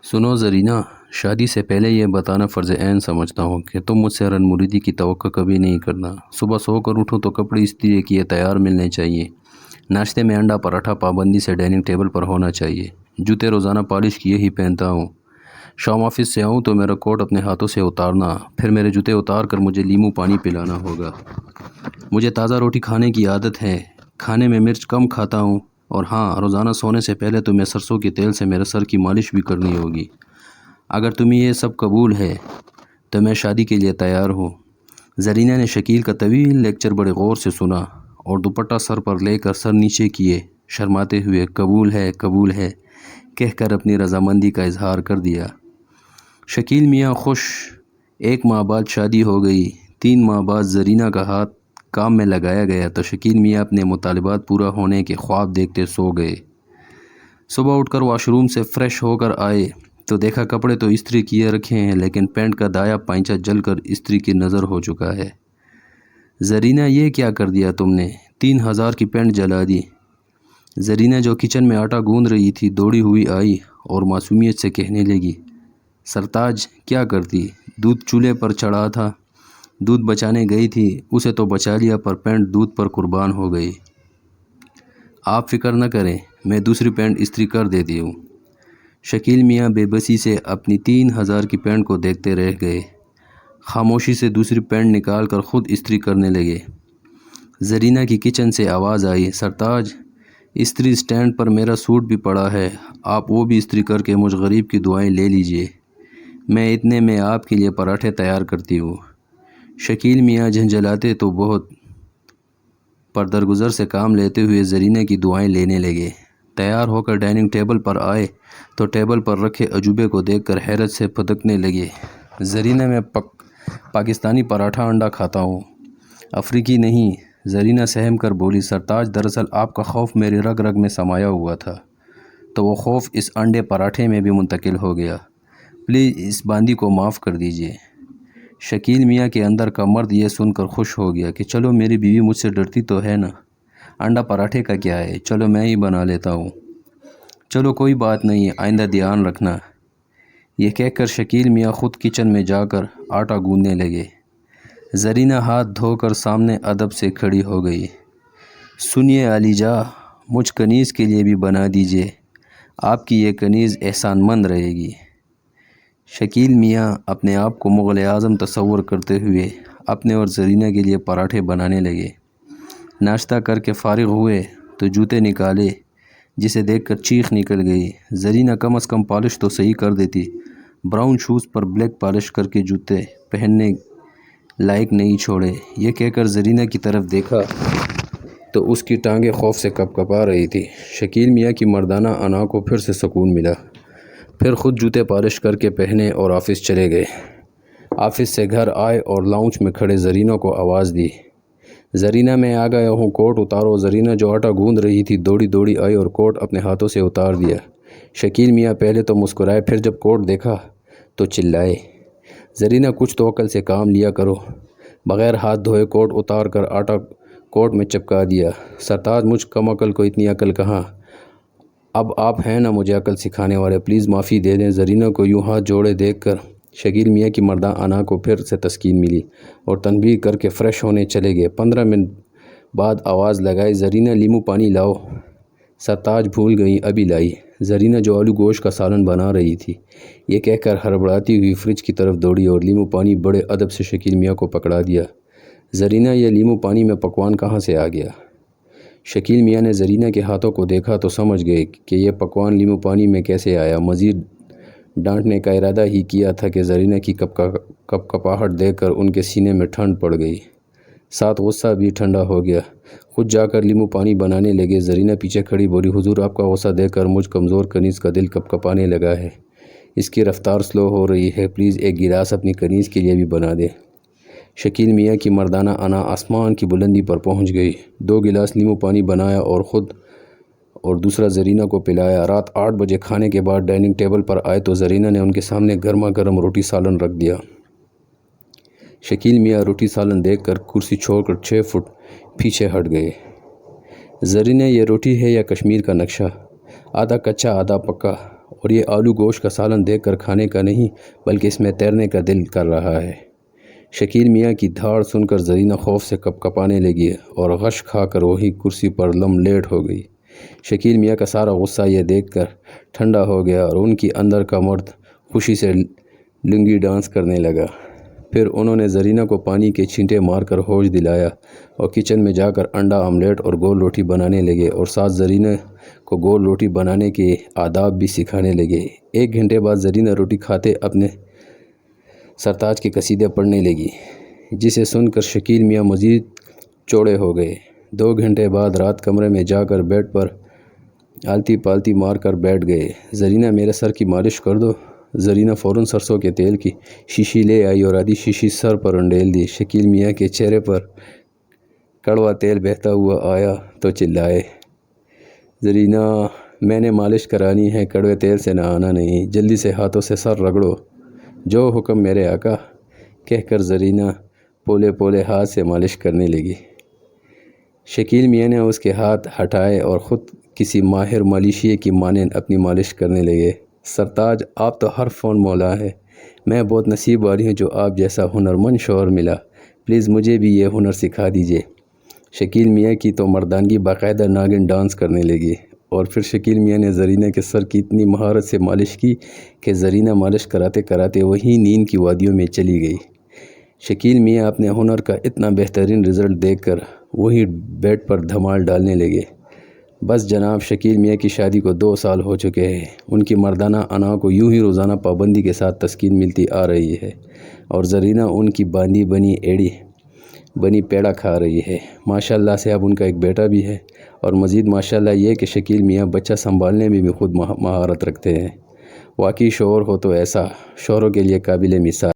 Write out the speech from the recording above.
سنو زرینہ، شادی سے پہلے یہ بتانا فرض عین سمجھتا ہوں کہ تم مجھ سے رن مریدی کی توقع کبھی نہیں کرنا۔ صبح سو کر اٹھو تو کپڑے استری کیے تیار ملنے چاہیے، ناشتے میں انڈا پراٹھا پابندی سے ڈائننگ ٹیبل پر ہونا چاہیے، جوتے روزانہ پالش کیے ہی پہنتا ہوں، شام آفس سے آؤں تو میرا کوٹ اپنے ہاتھوں سے اتارنا، پھر میرے جوتے اتار کر مجھے لیمو پانی پلانا ہوگا۔ مجھے تازہ روٹی کھانے کی عادت ہے، کھانے میں مرچ کم کھاتا ہوں، اور ہاں، روزانہ سونے سے پہلے تمہیں سرسوں کے تیل سے میرے سر کی مالش بھی کرنی ہوگی۔ اگر تمہیں یہ سب قبول ہے تو میں شادی کے لیے تیار ہوں۔ زرینہ نے شکیل کا طویل لیکچر بڑے غور سے سنا اور دوپٹہ سر پر لے کر سر نیچے کیے شرماتے ہوئے قبول ہے کہہ کر اپنی رضامندی کا اظہار کر دیا۔ شکیل میاں خوش۔ 1 ماہ بعد شادی ہو گئی۔ 3 ماہ بعد زرینہ کا ہاتھ کام میں لگایا گیا تو شکیل میاں اپنے مطالبات پورا ہونے کے خواب دیکھتے سو گئے۔ صبح اٹھ کر واش روم سے فریش ہو کر آئے تو دیکھا کپڑے تو استری کیے رکھے ہیں، لیکن پینٹ کا دایا پائنچہ جل کر استری کی نظر ہو چکا ہے۔ زرینہ، یہ کیا کر دیا تم نے؟ 3000 کی پینٹ جلا دی۔ زرینہ، جو کچن میں آٹا گوندھ رہی تھی، دوڑی ہوئی آئی اور معصومیت سے کہنے لگی، سرتاج کیا کرتی؟ دودھ چولہے پر چڑھا تھا، دودھ بچانے گئی تھی، اسے تو بچا لیا پر پینٹ دودھ پر قربان ہو گئی۔ آپ فکر نہ کریں، میں دوسری پینٹ استری کر دیتی ہوں۔ شکیل میاں بے بسی سے اپنی 3000 کی پینٹ کو دیکھتے رہ گئے، خاموشی سے دوسری پینٹ نکال کر خود استری کرنے لگے۔ زرینہ کی کچن سے آواز آئی، سرتاج، استری سٹینڈ پر میرا سوٹ بھی پڑا ہے، آپ وہ بھی استری کر کے مجھ غریب کی دعائیں لے لیجئے، میں اتنے میں آپ کے لیے پراٹھے تیار کرتی ہوں۔ شکیل میاں جھنجھلاتے تو بہت، پر درگزر سے کام لیتے ہوئے زرینہ کی دعائیں لینے لگے۔ تیار ہو کر ڈائننگ ٹیبل پر آئے تو ٹیبل پر رکھے عجوبے کو دیکھ کر حیرت سے پھدکنے لگے۔ زرینہ، میں پاکستانی پراٹھا انڈا کھاتا ہوں، افریقی نہیں۔ زرینہ سہم کر بولی، سرتاج، دراصل آپ کا خوف میری رگ رگ میں سمایا ہوا تھا، تو وہ خوف اس انڈے پراٹھے میں بھی منتقل ہو گیا، پلیز اس باندی کو معاف کر دیجئے۔ شکیل میاں کے اندر کا مرد یہ سن کر خوش ہو گیا کہ چلو میری بیوی مجھ سے ڈرتی تو ہے نا، انڈا پراٹھے کا کیا ہے، چلو میں ہی بنا لیتا ہوں، چلو کوئی بات نہیں، آئندہ دھیان رکھنا۔ یہ کہہ کر شکیل میاں خود کچن میں جا کر آٹا گوندنے لگے۔ زرینہ ہاتھ دھو کر سامنے ادب سے کھڑی ہو گئی، سنیے علی جا، مجھ کنیز کے لیے بھی بنا دیجئے، آپ کی یہ کنیز احسان مند رہے گی۔ شکیل میاں اپنے آپ کو مغل اعظم تصور کرتے ہوئے اپنے اور زرینہ کے لیے پراٹھے بنانے لگے۔ ناشتہ کر کے فارغ ہوئے تو جوتے نکالے، جسے دیکھ کر چیخ نکل گئی، زرینہ کم از کم پالش تو صحیح کر دیتی، براؤن شوز پر بلیک پالش کر کے جوتے پہننے لائق نہیں چھوڑے۔ یہ کہہ کر زرینہ کی طرف دیکھا تو اس کی ٹانگیں خوف سے کپ کپا رہی تھی۔ شکیل میاں کی مردانہ انا کو پھر سے سکون ملا، پھر خود جوتے پالش کر کے پہنے اور آفس چلے گئے۔ آفس سے گھر آئے اور لاؤنج میں کھڑے زرینہ کو آواز دی، زرینہ، میں آ گیا ہوں، کوٹ اتارو۔ زرینہ، جو آٹا گوندھ رہی تھی، دوڑی دوڑی آئی اور کوٹ اپنے ہاتھوں سے اتار دیا۔ شکیل میاں پہلے تو مسکرائے، پھر جب کوٹ دیکھا تو چلائے، زرینہ، کچھ تو عقل سے کام لیا کرو۔ بغیر ہاتھ دھوئے کوٹ اتار کر آٹا کوٹ میں چپکا دیا۔ سرتاج، مجھ کم عقل کو اتنی عقل کہاں، اب آپ ہیں نا مجھے عقل سکھانے والے، پلیز معافی دے دیں۔ زرینہ کو یوں ہاتھ جوڑے دیکھ کر شکیل میاں کی مردانہ انا کو پھر سے تسکین ملی اور تنبیہ کر کے فریش ہونے چلے گئے۔ 15 منٹ بعد آواز لگائی، زرینہ، لیمو پانی لاؤ۔ سرتاج، بھول گئی، ابھی لائی۔ زرینہ، جو آلو گوشت کا سالن بنا رہی تھی، یہ کہہ کر ہڑبڑاتی ہوئی فریج کی طرف دوڑی اور لیمو پانی بڑے ادب سے شکیل میاں کو پکڑا دیا۔ زرینہ، یہ لیمو پانی میں پکوان کہاں سے آ گیا؟ شکیل میاں نے زرینہ کے ہاتھوں کو دیکھا تو سمجھ گئے کہ یہ پکوان لیمو پانی میں کیسے آیا۔ مزید ڈانٹنے کا ارادہ ہی کیا تھا کہ زرینہ کی کپ کپاہٹ دیکھ کر ان کے سینے میں ٹھنڈ پڑ گئی، ساتھ غصہ بھی ٹھنڈا ہو گیا۔ خود جا کر لیمو پانی بنانے لگے۔ زرینہ پیچھے کھڑی بولی، حضور، آپ کا غصہ دیکھ کر مجھ کمزور کنیز کا دل کپ کپانے لگا ہے، اس کی رفتار سلو ہو رہی ہے، پلیز ایک گلاس اپنی کنیز کے لیے بھی بنا دیں۔ شکیل میاں کی مردانہ انا آسمان کی بلندی پر پہنچ گئی۔ 2 گلاس لیمو پانی بنایا اور خود اور دوسرا زرینہ کو پلایا۔ رات 8 بجے کھانے کے بعد ڈائننگ ٹیبل پر آئے تو زرینہ نے ان کے سامنے گرما گرم روٹی سالن رکھ دیا۔ شکیل میاں روٹی سالن دیکھ کر کرسی چھوڑ کر 6 فٹ پیچھے ہٹ گئے۔ زرینہ، یہ روٹی ہے یا کشمیر کا نقشہ، آدھا کچا آدھا پکا، اور یہ آلو گوشت کا سالن دیکھ کر کھانے کا نہیں بلکہ اس میں تیرنے کا دل کر رہا ہے۔ شکیل میاں کی دھاڑ سن کر زرینہ خوف سے کپ کپانے لگی اور غش کھا کر وہی کرسی پر لم لیٹ ہو گئی۔ شکیل میاں کا سارا غصہ یہ دیکھ کر ٹھنڈا ہو گیا اور ان کی اندر کا مرد خوشی سے لنگی ڈانس کرنے لگا۔ پھر انہوں نے زرینہ کو پانی کے چھینٹے مار کر ہوش دلایا اور کچن میں جا کر انڈا آملیٹ اور گول روٹی بنانے لگے اور ساتھ زرینہ کو گول روٹی بنانے کے آداب بھی سکھانے لگے۔ 1 گھنٹے بعد زرینہ روٹی کھاتے اپنے سرتاج کے قصیدے پڑھنے لگی، جسے سن کر شکیل میاں مزید چوڑے ہو گئے۔ 2 گھنٹے بعد رات کمرے میں جا کر بیڈ پر آلتی پالتی مار کر بیٹھ گئے۔ زرینہ میرے سر کی مالش کر دو۔ زرینہ فوراً سرسوں کے تیل کی شیشی لے آئی اور آدھی شیشی سر پر انڈیل دی۔ شکیل میاں کے چہرے پر کڑوا تیل بہتا ہوا آیا تو چلائے، زرینہ میں نے مالش کرانی ہے، کڑوے تیل سے نہانا نہیں، جلدی سے ہاتھوں سے سر رگڑو، جو حکم میرے آقا، کہہ کر زرینہ پولے پولے ہاتھ سے مالش کرنے لگی۔ شکیل میاں نے اس کے ہاتھ ہٹائے اور خود کسی ماہر مالیشیے کی مانند اپنی مالش کرنے لگے۔ سرتاج آپ تو ہر فون مولا ہے، میں بہت نصیب والی ہوں جو آپ جیسا ہنرمند شوہر ملا، پلیز مجھے بھی یہ ہنر سکھا دیجیے۔ شکیل میاں کی تو مردانگی باقاعدہ ناگن ڈانس کرنے لگی اور پھر شکیل میاں نے زرینہ کے سر کی اتنی مہارت سے مالش کی کہ زرینہ مالش کراتے کراتے وہی نیند کی وادیوں میں چلی گئی۔ شکیل میاں اپنے ہنر کا اتنا بہترین رزلٹ دیکھ کر وہی بیڈ پر دھمال ڈالنے لگے۔ بس جناب، شکیل میاں کی شادی کو 2 سال ہو چکے ہیں۔ ان کی مردانہ انا کو یوں ہی روزانہ پابندی کے ساتھ تسکین ملتی آ رہی ہے اور زرینہ ان کی باندھی بنی پیڑا کھا رہی ہے۔ ماشاءاللہ سے اب ان کا ایک بیٹا بھی ہے اور مزید ماشاءاللہ یہ کہ شکیل میاں بچہ سنبھالنے میں بھی خود مہارت رکھتے ہیں۔ واقعی شوہر ہو تو ایسا، شوہروں کے لیے قابل مثال۔